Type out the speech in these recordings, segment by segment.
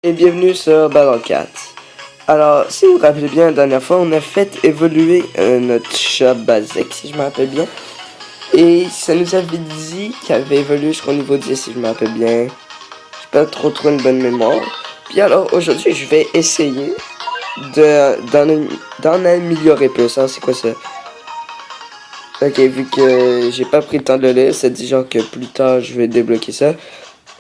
Et bienvenue sur Battlecat. Alors, si vous vous rappelez bien, la dernière fois, on a fait évoluer notre chat basique, si je me rappelle bien. Et ça nous avait dit qu'il avait évolué jusqu'au niveau 10, si je me rappelle bien. J'ai pas trop une bonne mémoire. Puis alors, aujourd'hui, je vais essayer d'en améliorer plus. Hein, c'est quoi ça? Ok, vu que j'ai pas pris le temps de le lire, ça dit genre que plus tard, je vais débloquer ça.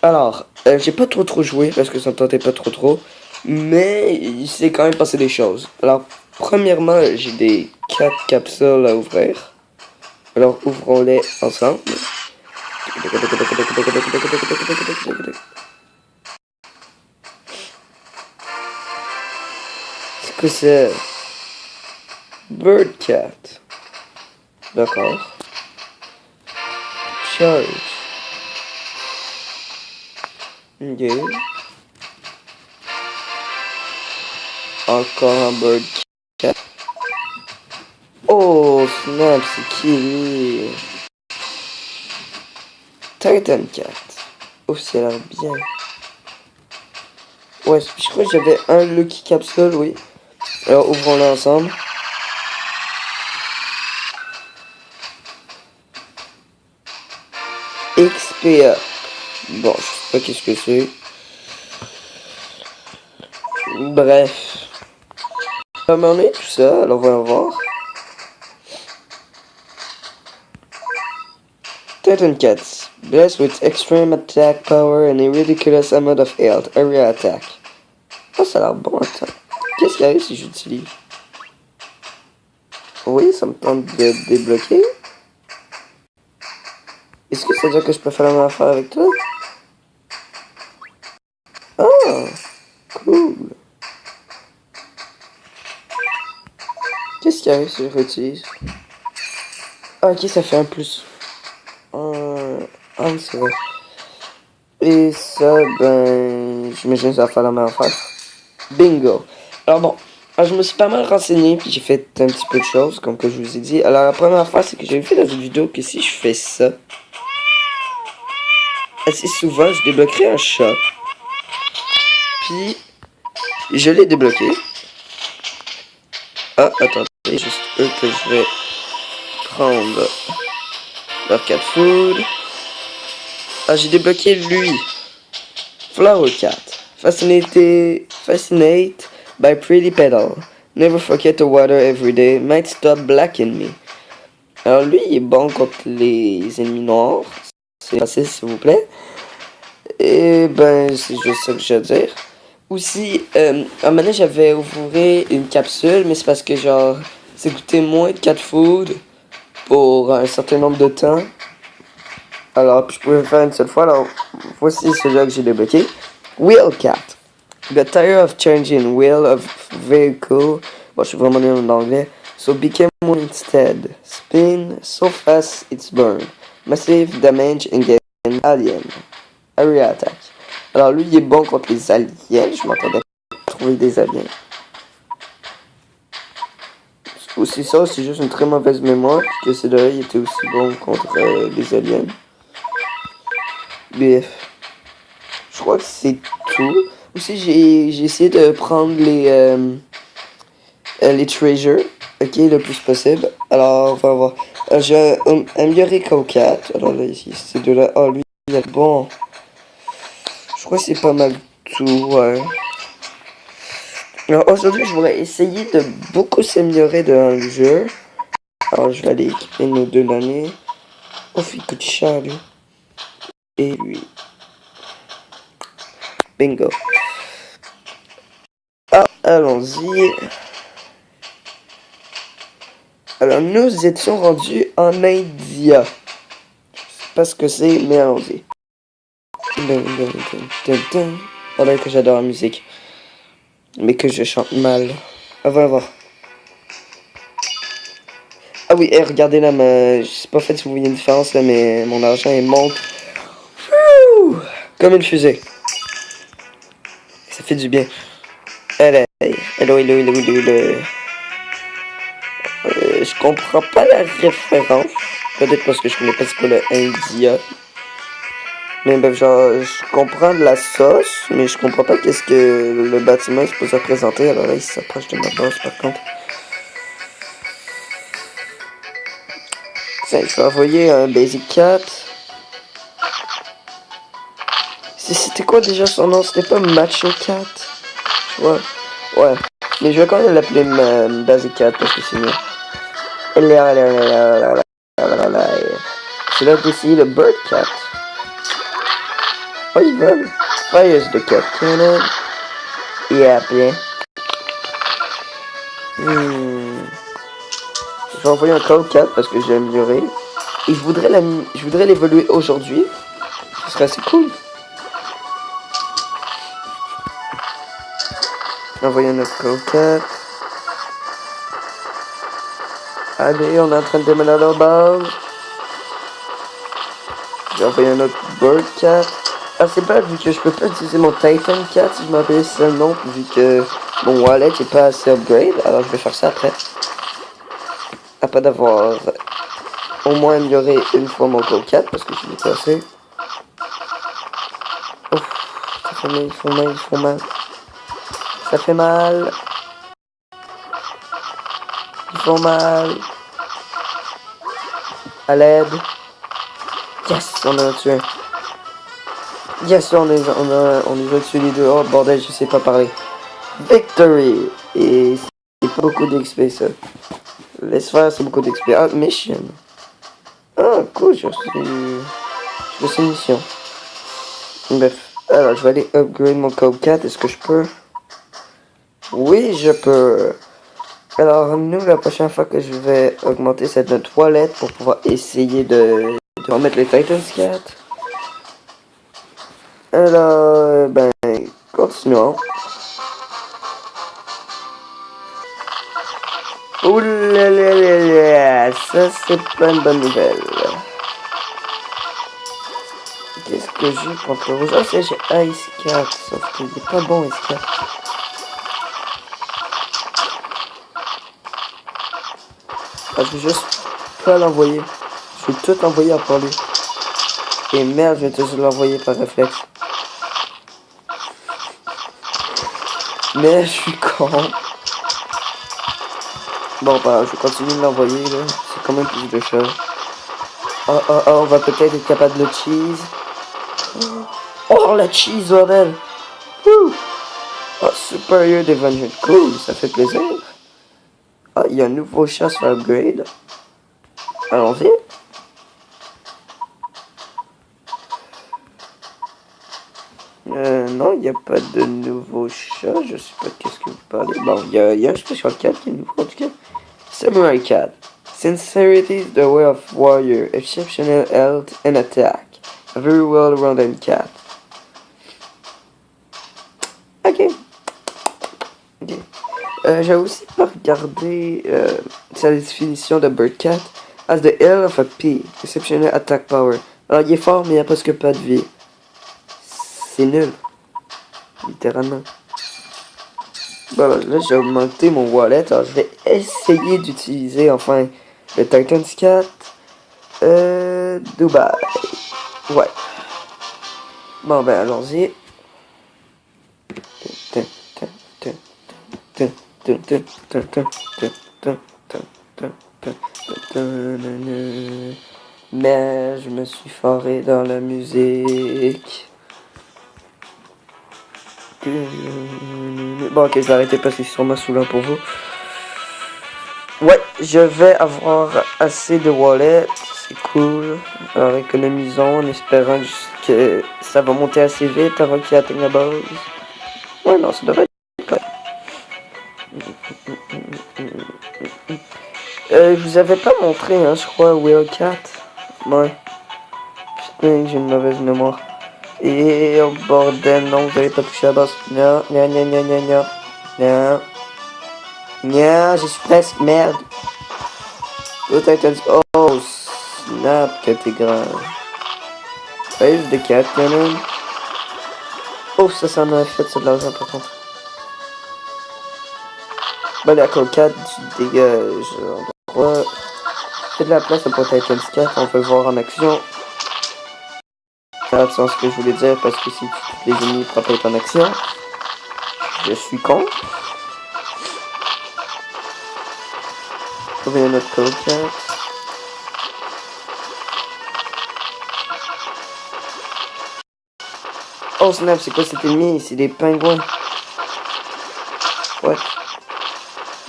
Alors, j'ai pas trop joué parce que ça me tentait pas trop. Mais il s'est quand même passé des choses. Alors, premièrement, j'ai des 4 capsules à ouvrir. Alors, ouvrons-les ensemble. C'est quoi ça? Birdcat. D'accord. Charge. Ok. Encore un Birdcat. Oh, snap, c'est qui lui? Titan Cat. Oh, ça a l'air bien. Ouais, je crois que j'avais un Lucky Capsule, oui. Alors, ouvrons-le ensemble. XPA. Bon, je sais pas qu'est-ce que c'est. Bref. Ça m'en est tout ça, alors on va voir. Titan Cats. Blessed with extreme attack power and a ridiculous amount of health. Area attack. Oh, ça a l'air bon, attends. Qu'est-ce qu'il y a si j'utilise? Oui, ça me tente de débloquer. Est-ce que ça veut dire que je peux faire la même affaire avec toi? Ah, cool. Qu'est-ce qu'il y a si je réutilise? Ah, ok, ça fait un plus. Ah, c'est vrai. Et ça, ben, j'imagine que ça va faire la même affaire. Bingo. Alors bon, je me suis pas mal renseigné, puis j'ai fait un petit peu de choses, comme que je vous ai dit. Alors la première fois, c'est que j'ai vu dans une vidéo que si je fais ça, assez souvent, je débloquerai un chat. Puis, je l'ai débloqué. Ah, attendez, juste eux que je vais prendre leur cat food. Ah, j'ai débloqué lui. Flower Cat. Fascinate by pretty petal. Never forget to water every day. Might stop blacking me. Alors lui, il est bon contre les ennemis noirs. C'est facile, s'il vous plaît. Et ben, c'est juste ça que je veux dire. Aussi, à un moment donné, j'avais ouvert une capsule, mais c'est parce que genre, ça coûtait moins de cat food pour un certain nombre de temps. Alors, puis je pouvais le faire une seule fois. Alors, voici celui-là que j'ai débloqué. Wheelcat. The tire of changing wheel of vehicle. Bon, je suis vraiment nul en anglais. So became one instead. Spin so fast it's burned. Massive damage against alien. Area attack. Alors lui, il est bon contre les aliens. Je m'attendais à trouver des aliens. Aussi ça, c'est juste une très mauvaise mémoire. Que celui-là, il était aussi bon contre les aliens. Bref. Je crois que c'est tout. Aussi, j'ai essayé de prendre les treasures, ok, le plus possible. Alors, on va voir. J'ai amélioré Cow4. Alors là, ici, ces deux-là. Oh, lui, il est bon. Je crois que c'est pas mal tout, ouais. Alors, aujourd'hui, je voudrais essayer de beaucoup s'améliorer dans le jeu. Alors, je vais aller équiper nos deux derniers. Oh, il coûte cher, lui. Et lui. Bingo. Ah, allons-y. Alors, nous étions rendus en India. Je sais pas ce que c'est, mais allons-y. Pendant que j'adore la musique. Mais que je chante mal. Ah, va voir. Ah oui, et regardez là, je sais pas fait si vous voyez une différence là, mais mon argent il monte. Comme une fusée. Ça fait du bien. Hello. Je comprends pas la référence. Peut-être parce que je connais pas ce que le India. Mais bref, genre, je comprends de la sauce, mais je comprends pas qu'est-ce que le bâtiment est supposé représenter. Alors là, il s'approche de ma base, par contre. Tiens, je vais envoyer un Basic Cat. C'était quoi déjà son nom? C'était pas Macho Cat? Ouais. Ouais. Mais je vais quand même l'appeler Basic Cat parce que c'est mieux. C'est là d'essayer le Bird Cat. Oh, ils veulent. Fires the Cat Cannon. Et après. Je vais envoyer un Cold Cat parce que j'ai amélioré. Et je voudrais l'évoluer aujourd'hui. Ce serait assez cool. Envoyer un autre Cold Cat. Allez, on est en train de démarrer leur base. J'ai envoyé un autre Bird Cat. Ah, c'est pas vu que je peux pas utiliser mon Titan Cat si je m'appelle ça le nom, vu que mon wallet est pas assez upgrade. Alors je vais faire ça après. Après d'avoir au moins amélioré une fois mon Cold Cat parce que je l'ai passé. Ouf, ça fait mal, il faut mal. Ça fait mal. Ils font mal. À l'aide. Yes, on en a tué un. Yes, on les a tués les deux. Oh bordel, je sais pas parler. Victory. Et c'est pas beaucoup d'XP ça. Laisse faire, c'est beaucoup d'XP. Ah, mission. Ah, cool, j'ai reçu une mission. Bref. Alors, je vais aller upgrade mon Cold Cat. Est-ce que je peux? Oui, je peux. Alors, nous, la prochaine fois que je vais augmenter cette toilette pour pouvoir essayer de remettre les Titans Cat. Alors, ben, continuons. Ouh là là là là, ça c'est pas une bonne nouvelle. Qu'est-ce que j'ai contre le rouge? Ah, c'est j'ai Ice Cat, sauf qu'il est pas bon Ice Cat. Ah, je vais juste pas l'envoyer. Je vais tout envoyer à part lui. Et merde, je vais toujours l'envoyer par réflexe. Mais je suis con. Bon, bah, je vais continuer de l'envoyer, là. C'est quand même plus de choses. Oh, oh, oh, on va peut-être être capable de le cheese. Oh, la cheese, bordel! Oh, Superior Devotion. Cool, ça fait plaisir. Ah, il y a un nouveau chat sur upgrade. Allons-y. Non, il n'y a pas de nouveau chat. Je sais pas de qu'est-ce que vous parlez. Bon, il y a un special cat qui est nouveau en tout cas. Samurai Cat. Sincerity is the way of warrior. Exceptional health and attack. A very well-rounded cat. Ok. J'ai aussi pas regardé sa définition de Bird Cat. As the L of a P. Exceptional attack power. Alors, il est fort, mais il n'y a presque pas de vie. C'est nul. Littéralement. Bon, là, j'ai augmenté mon wallet. Alors, je vais essayer d'utiliser enfin le Titan Cat. Dubaï. Ouais. Bon, ben, allons-y. Mais je me suis foiré dans la musique. Bon, ok, je vais arrêter parce que c'est sûrement saoulant pour vous. Ouais, je vais avoir assez de wallet. C'est cool. Alors, économisons en espérant que ça va monter assez vite avant qu'il atteigne la base. Ouais, non, ça devrait être correct. Je vous avais pas montré, hein, je crois, Whalecat. Ouais. Putain, j'ai une mauvaise mémoire. Et oh bordel, non, vous avez pas touché la base. Non, non, non, non, non, non. Non. Non, je suis presque, merde. Oh, Titans. Oh, snap, que t'es grand. Phase de cat cannon. Oh, ça en a fait, c'est de l'argent par contre. Bah, la Cold Cat, tu dégages. On va. C'est de la place pour Titans 4, on peut le voir en action. absent ce que je voulais dire parce que si les ennemis frappent être en action, je suis con. Trouver un autre coquin. Oh snap, c'est quoi cet ennemi? C'est des pingouins. What?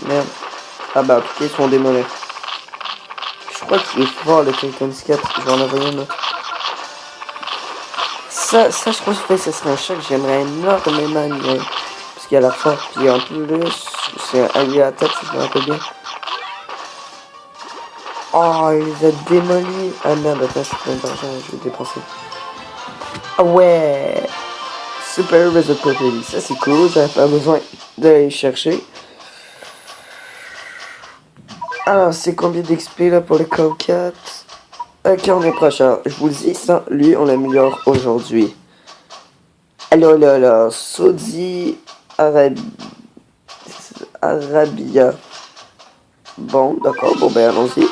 Merde. Ah bah, ok, ils sont démolis. Je crois qu'il est fort le Titan Scat. Je vais en envoyer un autre. Ça je crois que ça serait un chat que j'aimerais énormément animer. Parce qu'il a la force. Puis en plus, c'est un allié à tête si je me rappelle bien. Oh, il les a démolis. Ah merde, attends, je suis plein d'argent, je vais dépenser. Ah ouais. Super Result Property, ça c'est cool, j'avais pas besoin d'aller chercher. Alors, c'est combien d'XP là pour le Cow-Cat? Ok, on est prochain. Je vous le dis, ça, lui, on l'améliore aujourd'hui. Alors, Saudi Arabia. Bon, d'accord, bon ben allons-y.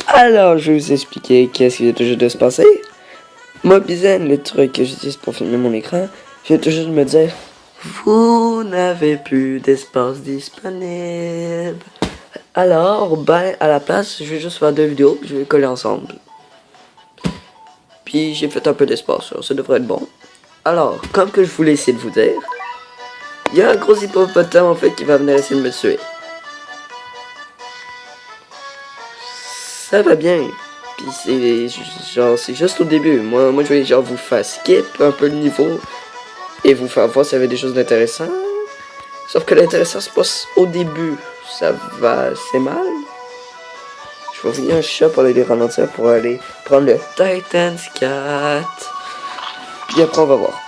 Alors, je vais vous expliquer qu'est-ce qui vient toujours de se passer. Mobizen, le truc que j'utilise pour filmer mon écran, vient toujours de me dire vous n'avez plus d'espace disponible. Alors, ben, à la place, je vais juste faire 2 vidéos, puis je vais les coller ensemble. Puis j'ai fait un peu d'espace, ça devrait être bon. Alors, comme que je voulais essayer de vous dire, il y a un gros hippopotame en fait qui va venir essayer de me tuer. Ça va bien. Puis c'est genre, c'est juste au début. Moi je vais genre vous faire skip un peu le niveau et vous faire voir s'il y avait des choses d'intéressantes. Sauf que l'intéressant se passe au début. Ça va, c'est mal. Je vais venir un chat pour aller les ralentir pour aller prendre le Titan Scat. Puis après on va voir.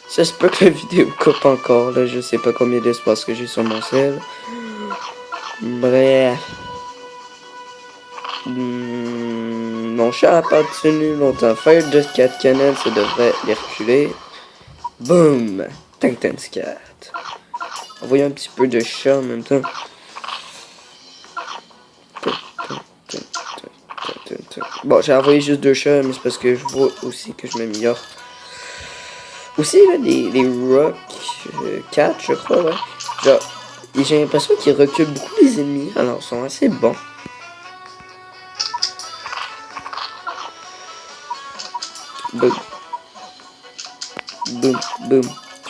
Ça se peut que la vidéo coupe encore là. Je sais pas combien d'espace que j'ai sur mon sel. Bref. Mon chat a pas tenu longtemps. Fire Just Cat Cannon, ça devrait les reculer. Boom! Titan Scat. Envoyons un petit peu de chat en même temps. Bon, j'ai envoyé juste 2 chats, mais c'est parce que je vois aussi que je m'améliore. Aussi, là, les Rock Cat, je crois, ouais. Genre, j'ai l'impression qu'ils reculent beaucoup les ennemis, alors ils sont assez bons. Boum. Boum, boum.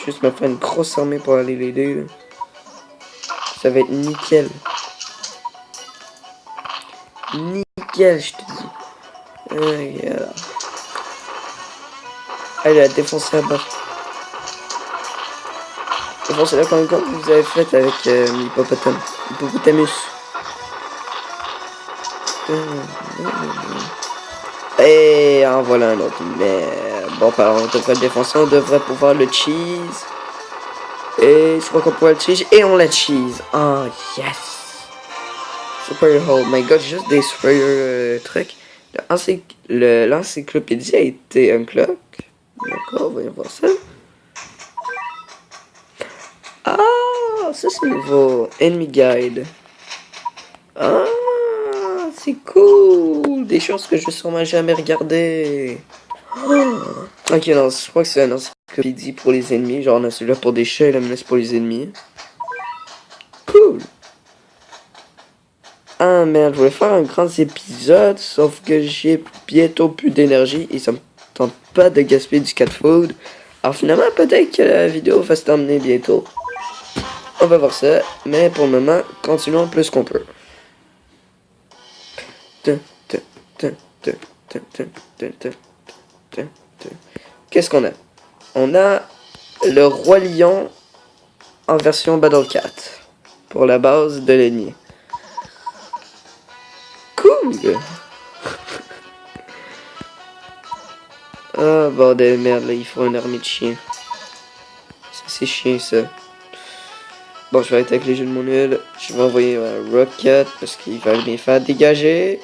Juste me faire une grosse armée pour aller l'aider, là. Ça va être nickel. Nickel, je te dis. Voilà. Allez, la défoncer là-bas. Défoncer là comme vous avez fait avec l'hippopotamus. Et en voilà un autre. Mais bon, on devrait le défoncer, on devrait pouvoir le cheese. Et je crois qu'on pourrait le cheese. Et on l'a cheese. Oh yes. Super oh my god, j'ai juste des super trucs. L'encyclopédie a été unlock. D'accord, voyons voir ça. Ah, ça c'est nouveau. Enemy Guide. Ah, c'est cool. Des choses que je vais sûrement jamais regarder. Oh. Ok, non, je crois que c'est une encyclopédie pour les ennemis. Genre, on a celui-là pour des chats et la menace pour les ennemis. Cool. Ah merde, je voulais faire un grand épisode, sauf que j'ai bientôt plus d'énergie et ça me tente pas de gaspiller du cat food. Alors finalement, peut-être que la vidéo va se terminer bientôt. On va voir ça, mais pour le moment, continuons plus qu'on peut. Qu'est-ce qu'on a? On a le Roi Lion en version Battle Cat pour la base de l'ennemi. Cool! Ah, bordel, merde, là, il faut une armée de chiens. C'est chiant, ça. Bon, je vais arrêter avec les jeux de mon nul. Je vais envoyer un Rocket parce qu'il va les faire dégager.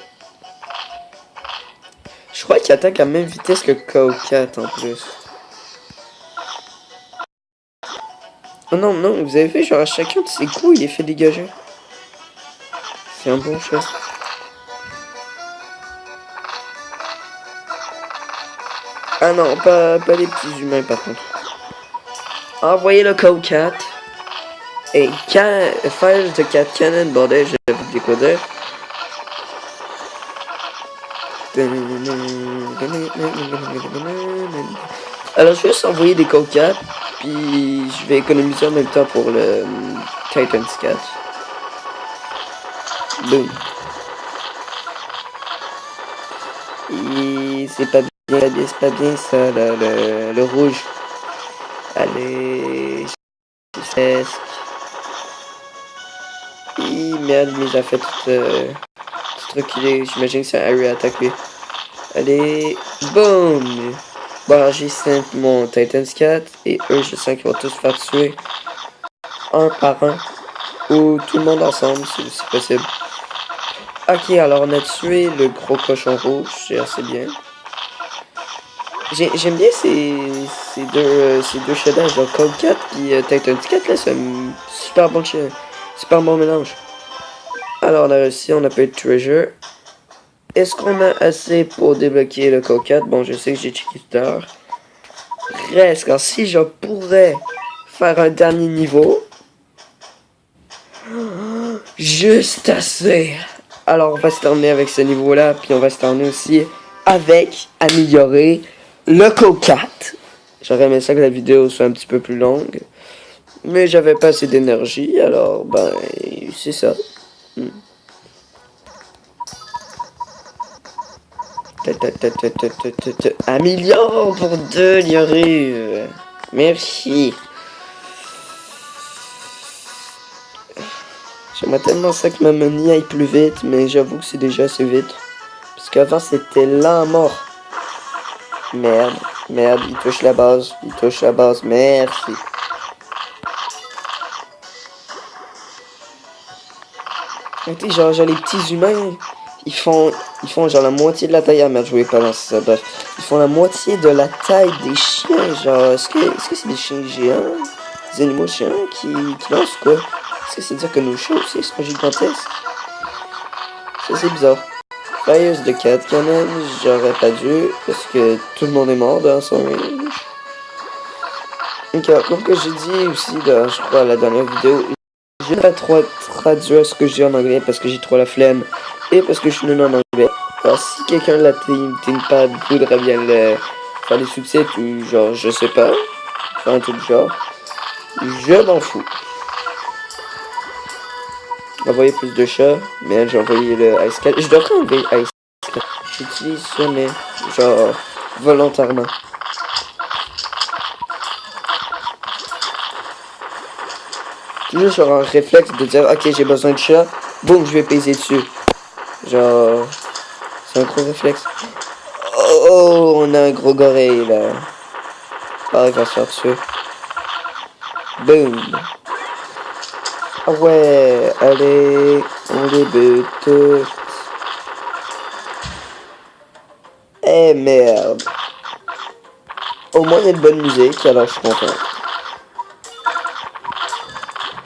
Je crois qu'il attaque à la même vitesse que Cow-Cat en plus. Oh non, non, vous avez vu, genre à chacun de ses coups, il est fait dégager. C'est un bon chat. Ah non, pas les petits humains par contre. Envoyez le code 4. Et Fire the Cat Cannon, bordel, j'avais oublié quoi dire. Alors je vais juste envoyer des codes 4. Puis je vais économiser en même temps pour le Titan's Cat. Boom. Et c'est pas bien ça, là, le rouge. Allez, c'est merde, il les a fait tout reculer. J'imagine que c'est un area attack lui. Allez, boom! Bon, j'ai 5 mon Titan's Cat et eux, je sens qu'ils vont tous se faire tuer un par un. Ou tout le monde ensemble, si c'est possible. Ok, alors on a tué le gros cochon rouge, c'est assez bien. J'aime bien ces deux chats-là, genre Cold Cat et Titan's Cat, là, c'est un super bon mélange. Alors on a réussi, on a pas eu de treasure. Est-ce qu'on a assez pour débloquer le Cold Cat? Bon, je sais que j'ai checké tout à l'heure. Reste, car si je pourrais faire un dernier niveau, juste assez. Alors on va se terminer avec ce niveau-là, puis on va se terminer aussi avec améliorer le Cold Cat. J'aurais aimé ça que la vidéo soit un petit peu plus longue, mais j'avais pas assez d'énergie, alors ben c'est ça. Améliore pour 2, il y arrive. Merci. J'aimerais tellement ça que ma money aille plus vite, mais j'avoue que c'est déjà assez vite. Parce qu'avant c'était lent à mort. Merde, il touche la base, merci. Écoutez, genre les petits humains, ils font genre la moitié de la taille. Ah merde, je voulais pas lancer ça, bref. Ils font la moitié de la taille des chiens, genre, est-ce que c'est des chiens géants? Des animaux géants qui lancent quoi? Est-ce que c'est dire que nos chats aussi sont gigantesques? Ça c'est bizarre. Fires the Cat Cannon, j'aurais pas dû, parce que tout le monde est mort dans son range. Ok, comme que j'ai dit aussi dans, je crois, la dernière vidéo, je vais pas trop traduire ce que je dis en anglais parce que j'ai trop la flemme et parce que je suis nul en anglais. Alors si quelqu'un de la ThinkPad voudrait bien faire des sous-titres ou genre, je sais pas, faire un truc du genre, je m'en fous. Envoyer plus de chats, mais j'ai envoyé le Ice Cat. Je devrais enlever Ice Cat. J'utilise ça, mais genre volontairement. Toujours sur un réflexe de dire ok j'ai besoin de chat, boum je vais peser dessus. Genre c'est un gros réflexe. Oh on a un gros gorille là. Ah il va se faire tuer. Boum. Ah ouais, allez, on les bute toutes. Eh merde. Au moins il y a de bonne musique, alors je suis content.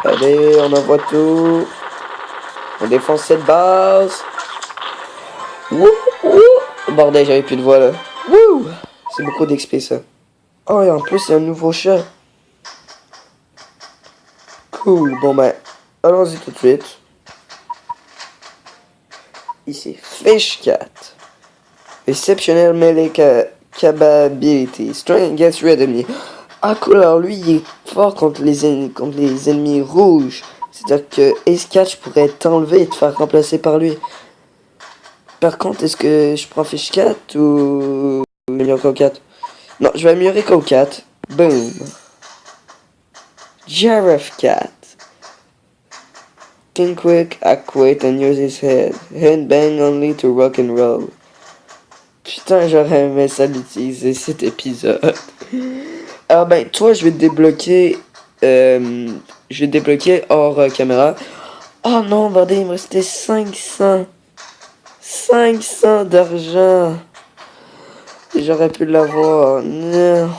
Allez, on envoie tout. On défonce cette base. Wouh, wouh. Bordel, j'avais plus de voix là. Wouh. C'est beaucoup d'XP ça. Oh et en plus il y a un nouveau chat. Cool, bon ben, allons-y tout de suite. Ici, Fish Cat. Exceptional melee capability. Strength gets rid of me. Ah cool, alors lui il est fort contre les ennemis rouges. C'est-à-dire que Ace Catch pourrait t'enlever et te faire remplacer par lui. Par contre, est-ce que je prends Fish Cat ou améliorer Cold Cat? Non, je vais améliorer Cold Cat. Boom. Giraffe Cat. Think quick, act quick, and use his head. Head bang only to rock and roll. Putain, j'aurais aimé ça l'utiliser cet épisode. Alors ben, toi, je vais te débloquer. Je vais te débloquer hors caméra. Oh non, bordel, il me restait 500. 500 d'argent. J'aurais pu l'avoir. Non.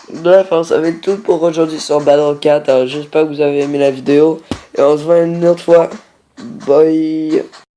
Bref, ça va être tout pour aujourd'hui sur Battle 4. Alors j'espère que vous avez aimé la vidéo. Et on se voit une autre fois. Bye.